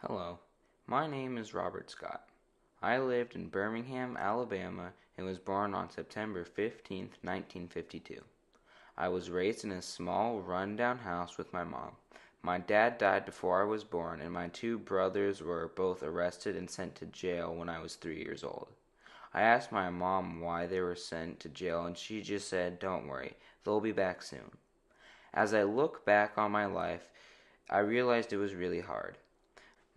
Hello, my name is Robert Scott. I lived in Birmingham, Alabama, and was born on September 15th, 1952. I was raised in a small, run-down house with my mom. My dad died before I was born, and my two brothers were both arrested and sent to jail when I was 3 years old. I asked my mom why they were sent to jail, and she just said, "Don't worry, they'll be back soon." As I look back on my life, I realized it was really hard.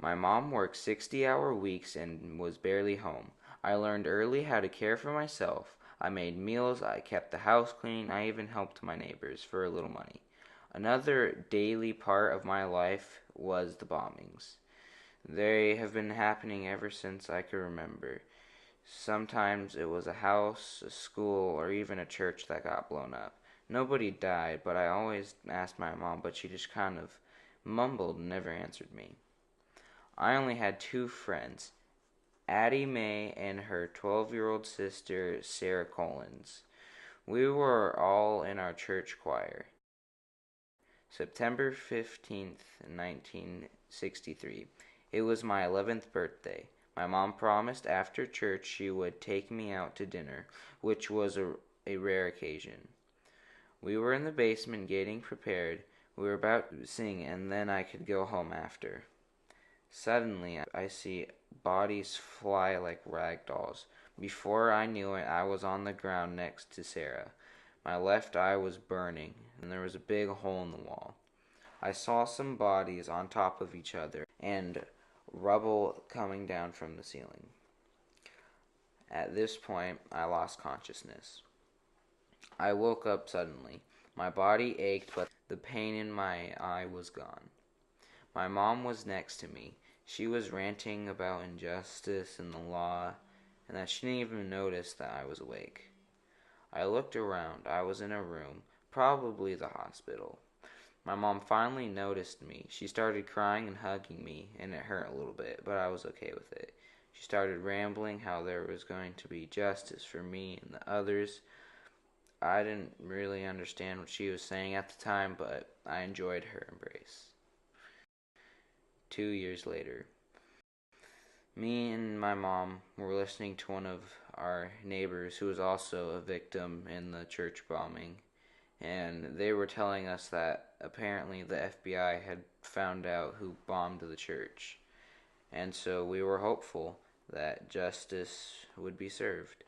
My mom worked 60-hour weeks and was barely home. I learned early how to care for myself. I made meals, I kept the house clean, I even helped my neighbors for a little money. Another daily part of my life was the bombings. They have been happening ever since I can remember. Sometimes it was a house, a school, or even a church that got blown up. Nobody died, but I always asked my mom, but she just kind of mumbled and never answered me. I only had two friends, Addie Mae and her 12-year-old sister, Sarah Collins. We were all in our church choir. September 15th, 1963. It was my 11th birthday. My mom promised after church she would take me out to dinner, which was a rare occasion. We were in the basement getting prepared. We were about to sing, and then I could go home after. Suddenly, I see bodies fly like rag dolls. Before I knew it, I was on the ground next to Sarah. My left eye was burning, and there was a big hole in the wall. I saw some bodies on top of each other, and rubble coming down from the ceiling. At this point, I lost consciousness. I woke up suddenly. My body ached, but the pain in my eye was gone. My mom was next to me. She was ranting about injustice and the law, and that she didn't even notice that I was awake. I looked around. I was in a room, probably the hospital. My mom finally noticed me. She started crying and hugging me, and it hurt a little bit, but I was okay with it. She started rambling how there was going to be justice for me and the others. I didn't really understand what she was saying at the time, but I enjoyed her embrace. 2 years later, me and my mom were listening to one of our neighbors who was also a victim in the church bombing, and they were telling us that apparently the FBI had found out who bombed the church, and so we were hopeful that justice would be served.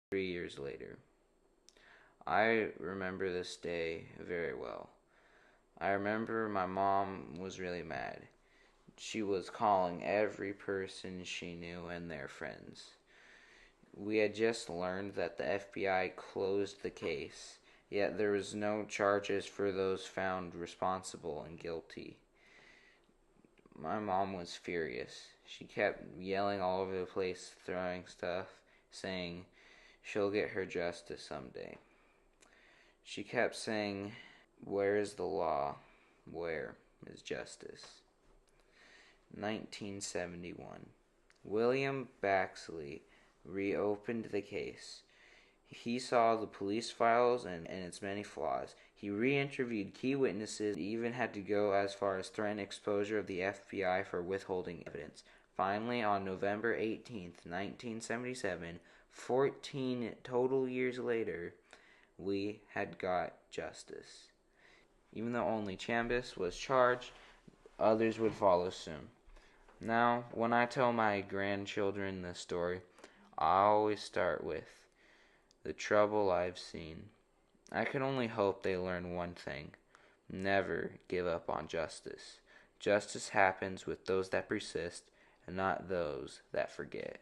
3 years later, I remember this day very well. I remember my mom was really mad. She was calling every person she knew and their friends. We had just learned that the FBI closed the case, yet there was no charges for those found responsible and guilty. My mom was furious. She kept yelling all over the place, throwing stuff, saying she'll get her justice someday. She kept saying, "Where is the law? Where is justice?" 1971. William Baxley reopened the case. He saw the police files and its many flaws. He re-interviewed key witnesses, even had to go as far as threaten exposure of the FBI for withholding evidence. Finally, on November 18th, 1977, 14 total years later, we had got justice. Even though only Chambers was charged, others would follow soon. Now, when I tell my grandchildren this story, I always start with the trouble I've seen. I can only hope they learn one thing: never give up on justice. Justice happens with those that persist and not those that forget.